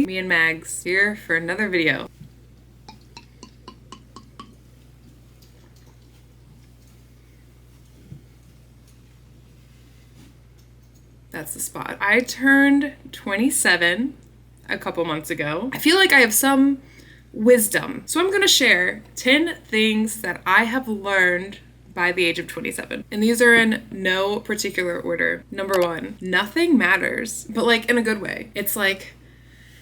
Me and Mags here for another video. That's the spot. I turned 27 a couple months ago. I feel like I have some wisdom. So I'm gonna share 10 things that I have learned by the age of 27. And these are in no particular order. Number 1, nothing matters, but like in a good way. It's like,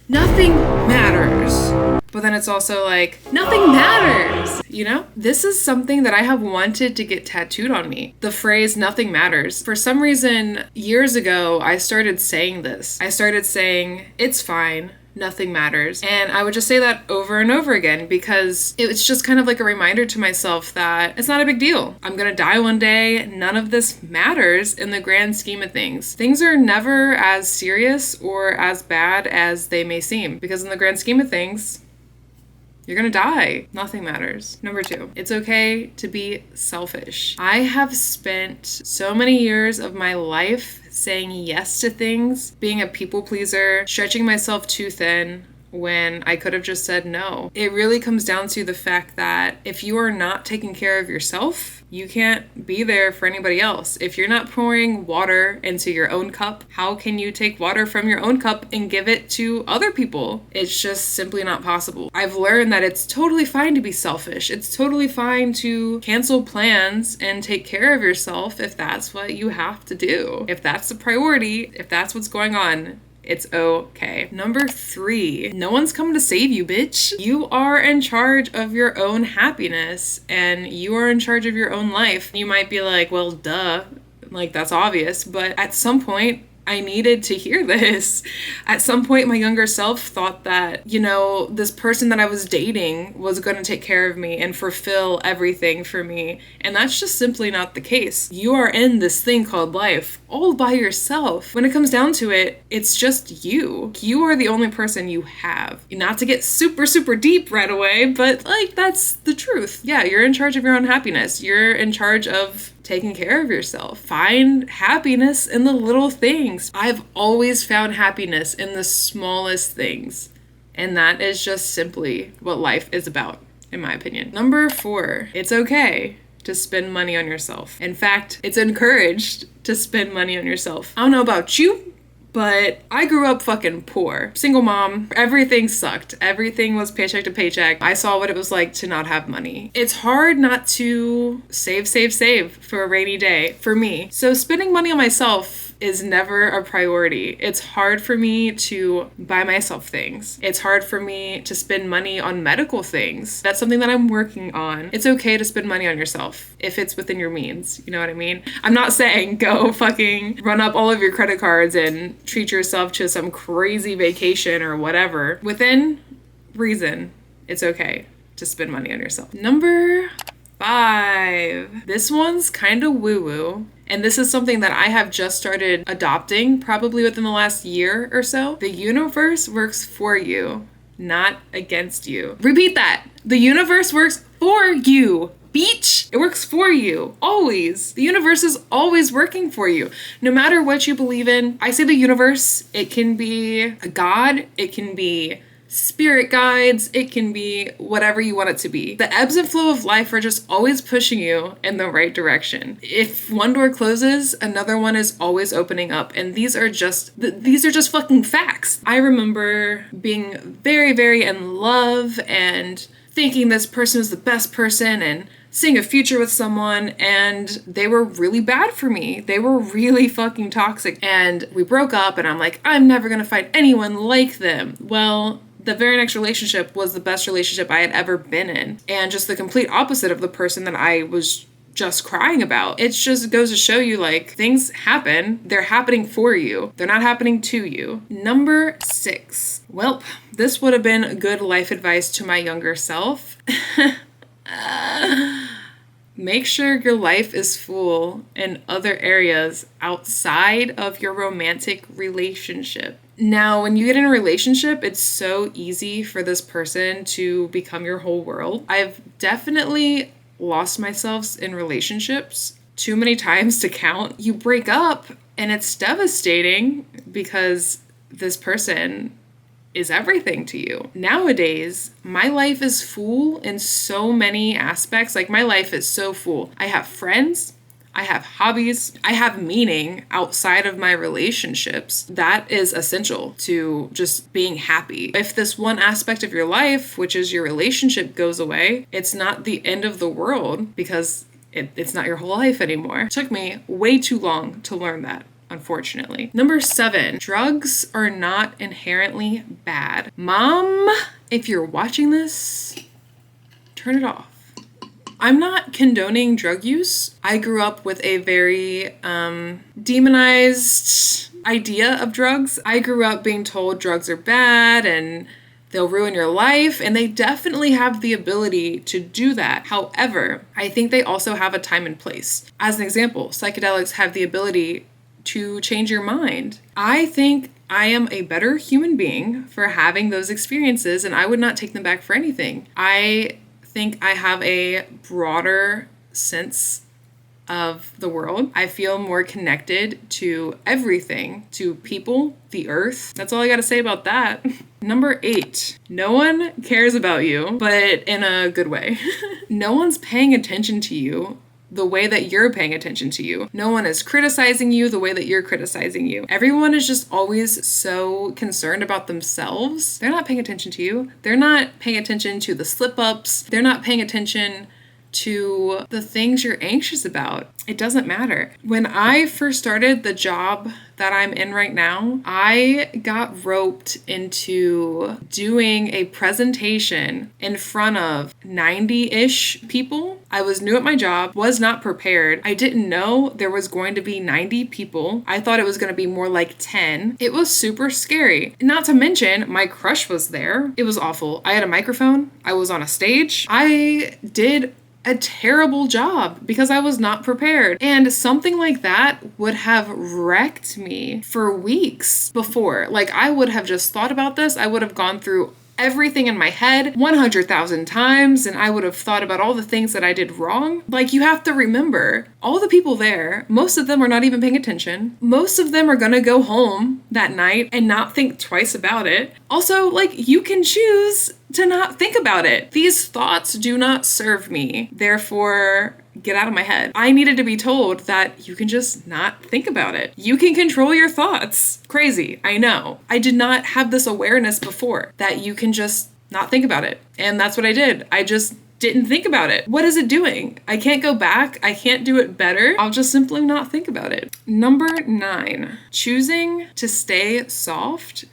nothing matters. But then it's also like, nothing matters, you know? This is something that I have wanted to get tattooed on me. The phrase, nothing matters. For some reason, years ago, I started saying this. I started saying, it's fine. Nothing matters. And I would just say that over and over again because it's just kind of like a reminder to myself that it's not a big deal. I'm gonna die one day. None of this matters in the grand scheme of things. Things are never as serious or as bad as they may seem because in the grand scheme of things, you're gonna die. Nothing matters. Number 2, it's okay to be selfish. I have spent so many years of my life saying yes to things, being a people pleaser, stretching myself too thin when I could have just said no. It really comes down to the fact that if you are not taking care of yourself, you can't be there for anybody else. If you're not pouring water into your own cup, how can you take water from your own cup and give it to other people? It's just simply not possible. I've learned that it's totally fine to be selfish. It's totally fine to cancel plans and take care of yourself if that's what you have to do. If that's the priority, if that's what's going on, it's okay. Number 3, no one's coming to save you, bitch. You are in charge of your own happiness and you are in charge of your own life. You might be like, well, duh, like that's obvious, but at some point, I needed to hear this. At some point, my younger self thought that, you know, this person that I was dating was going to take care of me and fulfill everything for me. And that's just simply not the case. You are in this thing called life all by yourself. When it comes down to it, it's just you. You are the only person you have. Not to get super, super deep right away, but like, that's the truth. Yeah, you're in charge of your own happiness. You're in charge of taking care of yourself. Find happiness in the little things. I've always found happiness in the smallest things. And that is just simply what life is about, in my opinion. Number 4, it's okay to spend money on yourself. In fact, it's encouraged to spend money on yourself. I don't know about you, but I grew up fucking poor. Single mom. Everything sucked. Everything was paycheck to paycheck. I saw what it was like to not have money. It's hard not to save for a rainy day for me. So spending money on myself is never a priority. It's hard for me to buy myself things. It's hard for me to spend money on medical things. That's something that I'm working on. It's okay to spend money on yourself if it's within your means. You know what I mean? I'm not saying go fucking run up all of your credit cards and treat yourself to some crazy vacation or whatever. Within reason, it's okay to spend money on yourself. Number 5. This one's kind of woo-woo. And this is something that I have just started adopting probably within the last year or so. The universe works for you, not against you. Repeat that. The universe works for you. Beach, it works for you, always. The universe is always working for you, no matter what you believe in. I say the universe, it can be a God, it can be spirit guides, it can be whatever you want it to be. The ebbs and flow of life are just always pushing you in the right direction. If one door closes, another one is always opening up, and these are just fucking facts. I remember being very, very in love and thinking this person was the best person and seeing a future with someone, and they were really bad for me. They were really fucking toxic. And we broke up, and I'm like, I'm never gonna find anyone like them. Well, the very next relationship was the best relationship I had ever been in, and just the complete opposite of the person that I was just crying about. It just goes to show you, like, things happen. They're happening for you. They're not happening to you. Number 6. Well, this would have been good life advice to my younger self. Make sure your life is full in other areas outside of your romantic relationship. Now, when you get in a relationship, it's so easy for this person to become your whole world. I've definitely lost myself in relationships too many times to count. You break up and it's devastating because this person is everything to you. Nowadays, my life is full in so many aspects. Like, my life is so full. I have friends, I have hobbies, I have meaning outside of my relationships. That is essential to just being happy. If this one aspect of your life, which is your relationship, goes away, it's not the end of the world, because it's not your whole life anymore. It took me way too long to learn that, unfortunately. Number 7, drugs are not inherently bad. Mom, if you're watching this, turn it off. I'm not condoning drug use. I grew up with a very demonized idea of drugs. I grew up being told drugs are bad and they'll ruin your life, and they definitely have the ability to do that. However, I think they also have a time and place. As an example, psychedelics have the ability to change your mind. I think I am a better human being for having those experiences, and I would not take them back for anything. I think I have a broader sense of the world. I feel more connected to everything, to people, the earth. That's all I gotta say about that. Number 8, no one cares about you, but in a good way. No one's paying attention to you the way that you're paying attention to you. No one is criticizing you the way that you're criticizing you. Everyone is just always so concerned about themselves. They're not paying attention to you. They're not paying attention to the slip-ups. They're not paying attention to the things you're anxious about. It doesn't matter. When I first started the job that I'm in right now, I got roped into doing a presentation in front of 90-ish people. I was new at my job, was not prepared. I didn't know there was going to be 90 people. I thought it was going to be more like 10. It was super scary. Not to mention, my crush was there. It was awful. I had a microphone. I was on a stage. I did a terrible job because I was not prepared. And something like that would have wrecked me for weeks before. Like, I would have just thought about this. I would have gone through everything in my head 100,000 times, and I would have thought about all the things that I did wrong. Like, you have to remember, all the people there, most of them are not even paying attention. Most of them are gonna go home that night and not think twice about it. Also, like, you can choose to not think about it. These thoughts do not serve me. Therefore, get out of my head. I needed to be told that you can just not think about it. You can control your thoughts. Crazy, I know. I did not have this awareness before that you can just not think about it. And that's what I did. I just didn't think about it. What is it doing? I can't go back. I can't do it better. I'll just simply not think about it. Number 9, choosing to stay soft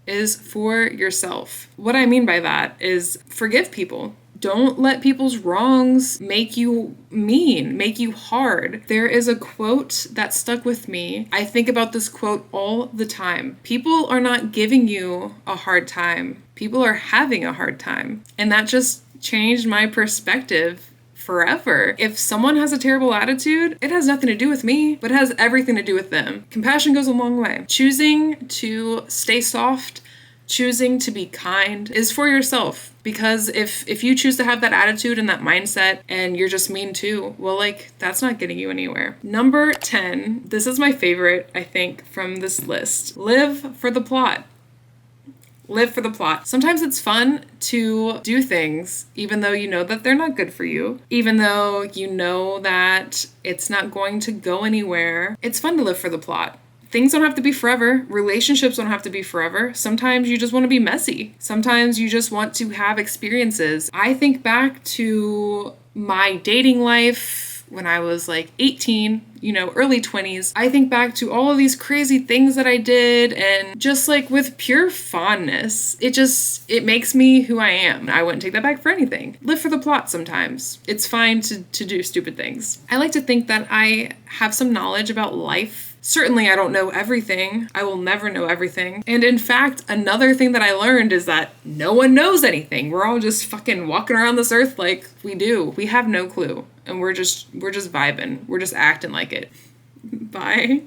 is for yourself. What I mean by that is forgive people. Don't let people's wrongs make you mean, make you hard. There is a quote that stuck with me. I think about this quote all the time. People are not giving you a hard time. People are having a hard time. And that just changed my perspective forever. If someone has a terrible attitude, it has nothing to do with me, but it has everything to do with them. Compassion goes a long way. Choosing to stay soft, choosing to be kind is for yourself. Because if you choose to have that attitude and that mindset and you're just mean too, well, like, that's not getting you anywhere. Number 10, this is my favorite, I think, from this list. Live for the plot. Live for the plot. Sometimes it's fun to do things even though you know that they're not good for you, even though you know that it's not going to go anywhere. It's fun to live for the plot. Things don't have to be forever. Relationships don't have to be forever. Sometimes you just want to be messy. Sometimes you just want to have experiences. I think back to my dating life when I was like 18, early 20s. I think back to all of these crazy things that I did, and just like with pure fondness, it makes me who I am. I wouldn't take that back for anything. Live for the plot sometimes. It's fine to do stupid things. I like to think that I have some knowledge about life. Certainly, I don't know everything. I will never know everything. And in fact, another thing that I learned is that no one knows anything. We're all just fucking walking around this earth like we do. We have no clue. And we're just vibing. We're just acting like it. Bye.